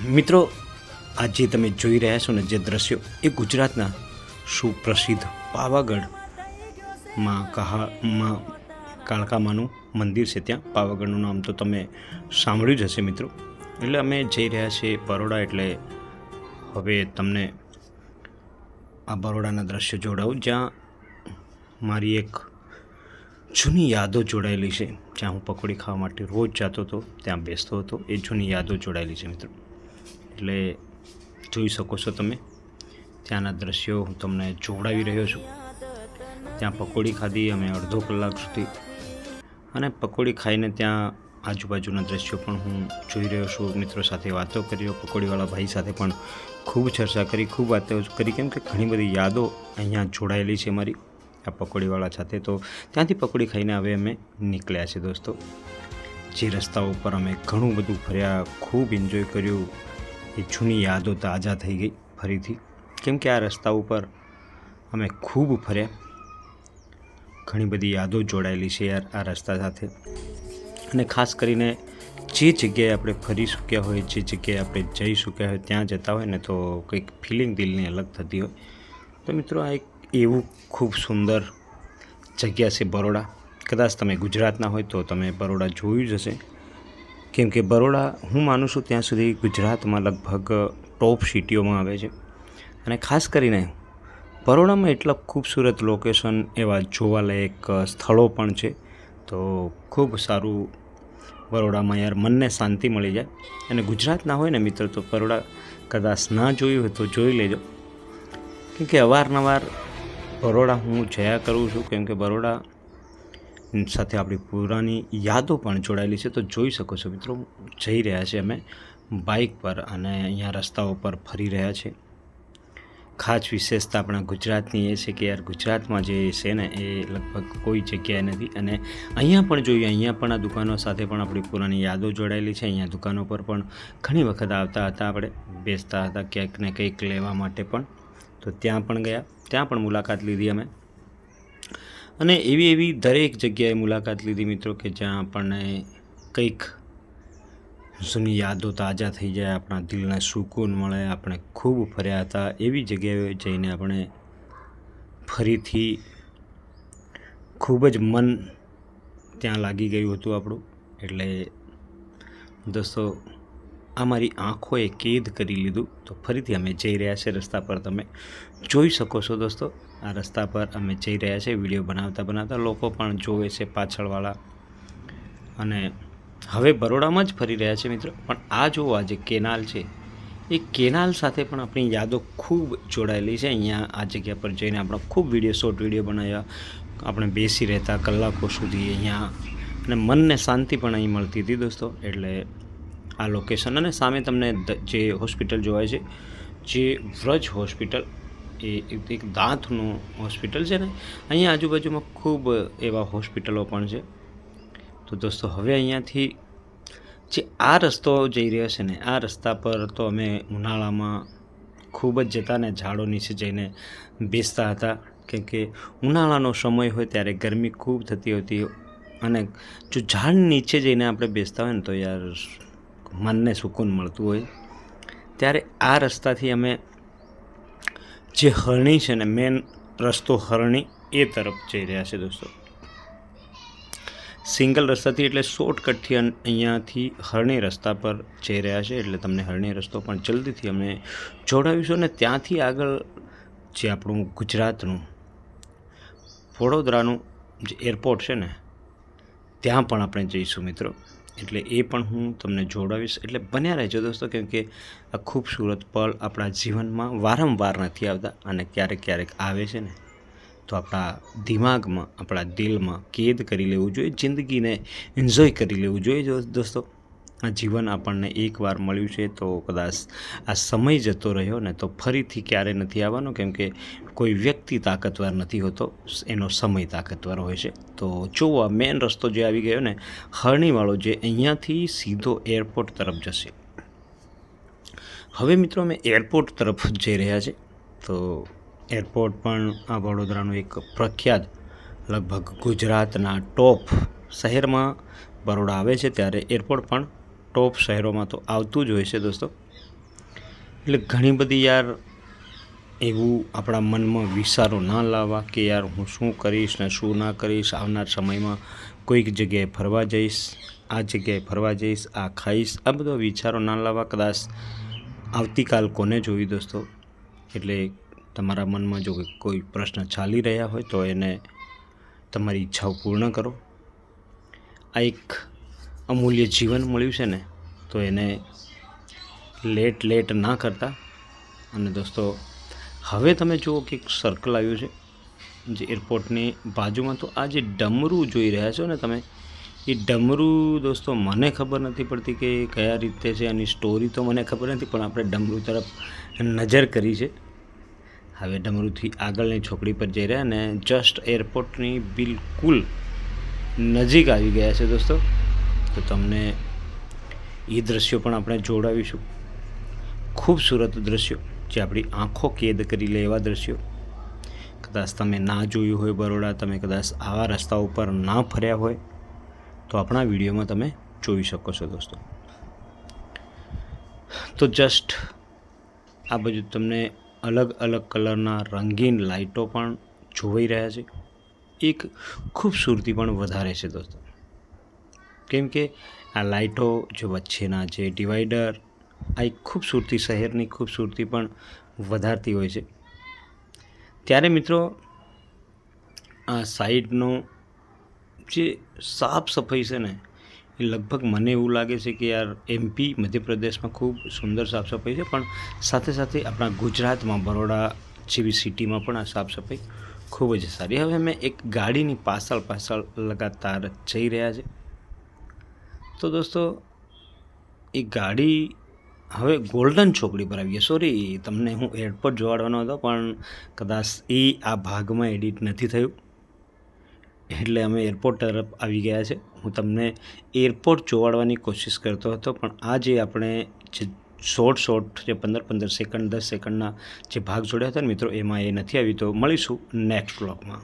મિત્રો, આજે તમે જોઈ રહ્યા છો ને જે દ્રશ્યો એ ગુજરાતના સુપ્રસિદ્ધ પાવાગઢમાં કાળકામાનું મંદિર છે. ત્યાં પાવાગઢનું નામ તો તમે સાંભળ્યું જ હશે મિત્રો. એટલે અમે જઈ રહ્યા છીએ બરોડા. એટલે હવે તમને આ બરોડાના દ્રશ્યો જોડાવું, જ્યાં મારી એક જૂની યાદો જોડાયેલી છે. જ્યાં હું પકોડી ખાવા માટે રોજ જતો હતો, ત્યાં બેસતો હતો, એ જૂની યાદો જોડાયેલી છે મિત્રો. એટલે જોઈ શકો છો તમે ત્યાંના દ્રશ્યો હું તમને જોડાવી રહ્યો છું. ત્યાં પકોડી ખાધી અમે અડધો કલાક સુધી, અને પકોડી ખાઈને ત્યાં આજુબાજુના દ્રશ્યો પણ હું જોઈ રહ્યો છું. મિત્રો સાથે વાતો કર્યો, પકોડીવાળા ભાઈ સાથે પણ ખૂબ ચર્ચા કરી, ખૂબ વાતો કરી, કેમ કે ઘણી બધી યાદો અહીંયા જોડાયેલી છે મારી આ પકોડીવાળા સાથે. તો ત્યાંથી પકોડી ખાઈને હવે અમે નીકળ્યા છે દોસ્તો. જે રસ્તાઓ પર અમે ઘણું બધું ફર્યા, ખૂબ એન્જોય કર્યું, એ જૂની યાદો તાજા થઈ ગઈ ફરીથી, કેમ કે આ રસ્તા ઉપર અમે ખૂબ ફર્યા. ઘણી બધી યાદો જોડાયેલી છે યાર આ રસ્તા સાથે. અને ખાસ કરીને જે જગ્યાએ આપણે ફરી ચૂક્યા હોય, જે જગ્યાએ આપણે જઈ ચૂક્યા હોય, ત્યાં જતા હોય ને તો કંઈક ફિલિંગ દિલની અલગ થતી હોય. તો મિત્રો, આ એક એવું ખૂબ સુંદર જગ્યા છે બરોડા. કદાચ તમે ગુજરાતના હોય તો તમે બરોડા જોયું જ હશે, કેમ કે બરોડા હું માનું છું ત્યાં સુધી ગુજરાતમાં લગભગ ટોપ સિટીઓમાં આવે છે. અને ખાસ કરીને બરોડામાં એટલા ખૂબસૂરત લોકેશન, એવા જોવાલાયક સ્થળો પણ છે. તો ખૂબ સારું બરોડામાં યાર, મનને શાંતિ મળી જાય. અને ગુજરાતના હોય ને મિત્ર તો બરોડા કદાચ ના જોયું હોય તો જોઈ લેજો, કેમ કે અવારનવાર બરોડા હું જયા કરું છું, કેમ કે બરોડા સાથે આપણી પુરાની યાદો પણ જોડાયેલી છે. તો જોઈ શકો છો મિત્રો, જઈ રહ્યા છે અમે બાઇક પર, અને અહીંયા રસ્તાઓ પર ફરી રહ્યા છે. ખાસ વિશેષતા આપણા ગુજરાતની એ છે કે યાર ગુજરાતમાં જે છે ને એ લગભગ કોઈ જગ્યાએ નથી. અને અહીંયા પણ જોઈએ, અહીંયા પણ આ દુકાનો સાથે પણ આપણી પુરાની યાદો જોડાયેલી છે. અહીંયા દુકાનો પર પણ ઘણી વખત આવતા હતા, આપણે બેસતા હતા ક્યાંક ને કંઈક લેવા માટે પણ. તો ત્યાં પણ ગયા, ત્યાં પણ મુલાકાત લીધી અમે. અને એવી દરેક જગ્યાએ મુલાકાત લીધી મિત્રો કે જ્યાં આપણને કંઈક જૂની યાદો તાજા થઈ જાય, આપણા દિલને સુકૂન મળે. આપણે ખૂબ ફર્યા હતા, એવી જગ્યાએ જઈને આપણે ફરીથી ખૂબ જ મન ત્યાં લાગી ગયું હતું આપણું. એટલે દોસ્તો, આ મારી આંખોએ કેદ કરી લીધું. તો ફરીથી અમે જઈ રહ્યા છે રસ્તા પર, તમે જોઈ શકો છો દોસ્તો. આ રસ્તા પર અમે જઈ રહ્યા છે, વિડીયો બનાવતા લોકો પણ જોવે છે પાછળવાળા. અને હવે બરોડામાં જ ફરી રહ્યા છે મિત્રો. પણ આ જો આ જે કેનાલ છે, એ કેનાલ સાથે પણ આપણી યાદો ખૂબ જોડાયેલી છે. અહીંયા આ જગ્યા પર જઈને આપણે ખૂબ શોર્ટ વિડીયો બનાવ્યા. આપણે બેસી રહેતા કલાકો સુધી અહીંયા, અને મનને શાંતિ પણ અહીં મળતી હતી દોસ્તો. એટલે આ લોકેશન, અને સામે તમને જે હોસ્પિટલ જોવાય છે, જે વ્રજ હોસ્પિટલ, એ એક દાંતનું હોસ્પિટલ છે ને. અહીંયા આજુબાજુમાં ખૂબ એવા હોસ્પિટલો પણ છે. તો દોસ્તો, હવે અહીંયાથી જે આ રસ્તો જઈ રહ્યો છે ને, આ રસ્તા પર તો અમે ઉનાળામાં ખૂબ જ જતા ને, ઝાડો નીચે જઈને બેસતા હતા, કેમ કે ઉનાળાનો સમય હોય ત્યારે ગરમી ખૂબ થતી હતી. અને જો ઝાડ નીચે જઈને આપણે બેસતા હોય ને તો યાર મનને સુકૂન મળતું હોય. ત્યારે આ રસ્તાથી અમે જે હરણી છે ને, મેન રસ્તો હરણી, એ તરફ જઈ રહ્યા છે દોસ્તો. સિંગલ રસ્તાથી, એટલે શોર્ટકટથી અહીંયાથી હરણી રસ્તા પર જઈ રહ્યા છે. એટલે તમને હરણી રસ્તો પણ જલ્દીથી અમે જોડાવીશું. અને ત્યાંથી આગળ જે આપણું ગુજરાતનું વડોદરાનું જે એરપોર્ટ છે ને, ત્યાં પણ આપણે જઈશું મિત્રો. એટલે એ પણ હું તમને જોડાવીશ. એટલે બન્યા રહેજો દોસ્તો, કેમ કે આ ખૂબસૂરત પલ આપણા જીવનમાં વારંવાર નથી આવતા, અને ક્યારેક ક્યારેક આવે છે ને તો આપણા દિમાગમાં, આપણા દિલમાં કેદ કરી લેવું જોઈએ. જિંદગીને એન્જોય કરી લેવું જોઈએ દોસ્તો. આ જીવન આપણને એકવાર મળ્યું છે, તો કદાચ આ સમય જતો રહ્યો ને તો ફરીથી ક્યારે નથી આવવાનો, કેમ કે કોઈ વ્યક્તિ તાકતવાર નથી હોતો, એનો સમય તાકતવાર હોય છે. તો જુઓ, આ મેન રસ્તો જે આવી ગયો ને, હરણીવાળો, જે અહીંયાથી સીધો એરપોર્ટ તરફ જશે. હવે મિત્રો, અમે એરપોર્ટ તરફ જઈ રહ્યા છે. તો એરપોર્ટ પણ આ વડોદરાનું એક પ્રખ્યાત, લગભગ ગુજરાતના ટોપ શહેરમાં બરોડા આવે છે, ત્યારે એરપોર્ટ પણ ટોપ શહેરોમાં તો આવતું જ હોય છે દોસ્તો. એટલે ઘણી બધી યાર એવું આપણા મનમાં વિચારો ના લાવવા કે યાર હું શું કરીશ ને શું ના કરીશ, આવનાર સમયમાં કોઈક જગ્યાએ ફરવા જઈશ, આ જગ્યાએ ફરવા જઈશ, આ ખાઈશ, આ બધા વિચારો ના લાવવા. કદાચ આવતીકાલ કોને જોઈ દોસ્તો. એટલે તમારા મનમાં જો કોઈ પ્રશ્ન ચાલી રહ્યા હોય તો એને તમારી ઈચ્છાઓ પૂર્ણ કરો. આ એક અમૂલ્ય જીવન મળ્યું છે ને, તો એને લેટ ના કરતા. અને દોસ્તો હવે તમે જુઓ કે એક સર્કલ આવ્યું છે જે એરપોર્ટની બાજુમાં. તો આ જે ડમરું જોઈ રહ્યા છો ને તમે, એ ડમરું દોસ્તો મને ખબર નથી પડતી કે કયા રીતે છે, એની સ્ટોરી તો મને ખબર નથી, પણ આપણે ડમરું તરફ નજર કરી છે. હવે ડમરુથી આગળની છોકરી પર જઈ રહ્યા અને જસ્ટ એરપોર્ટની બિલકુલ નજીક આવી ગયા છે દોસ્તો. તો તમને એ દ્રશ્યો પણ આપણે જોડાવીશું. ખૂબસૂરત દ્રશ્યો જે આપણી આંખો કેદ કરી લે એવા દ્રશ્યો. કદાચ તમે ના જોયું હોય બરોડા, તમે કદાચ આવા રસ્તા ઉપર ના ફર્યા હોય, તો આપણા વિડીયોમાં તમે જોઈ શકો છો દોસ્તો. તો જસ્ટ આ બાજુ તમને અલગ અલગ કલરના રંગીન લાઇટો પણ જોવાઈ રહ્યા છે. એક ખૂબસૂરતી પણ વધારે છે દોસ્તો, કેમ કે આ લાઇટો જે વચ્ચેના જે ડિવાઈડર, આ એક ખૂબસૂરતી, શહેરની ખૂબસૂરતી પણ વધારતી હોય છે. ત્યારે મિત્રો આ સાઈડનો જે સાફ સફાઈ છે ને, એ લગભગ મને એવું લાગે છે કે યાર MP મધ્યપ્રદેશમાં ખૂબ સુંદર સાફ સફાઈ છે, પણ સાથે સાથે આપણા ગુજરાતમાં બરોડા જેવી સિટીમાં પણ આ સાફ સફાઈ ખૂબ જ સારી. હવે અમે એક ગાડીની પાછળ લગાતાર જઈ રહ્યા છે. તો દોસ્તો એ ગાડી હવે ગોલ્ડન ચોકડી પર આવી ગયા. સોરી, તમને હું એરપોર્ટ જોવાડવાનો હતો, પણ કદાચ એ આ ભાગમાં એડિટ નથી થયું, એટલે અમે એરપોર્ટ તરફ આવી ગયા છે. હું તમને એરપોર્ટ જોવાડવાની કોશિશ કરતો હતો, પણ આ જે આપણે જે શોર્ટ જે 15 સેકન્ડ 10 સેકન્ડના જે ભાગ જોડ્યા હતા ને મિત્રો, એમાં એ નથી આવી. તો મળીશું નેક્સ્ટ વ્લોગમાં.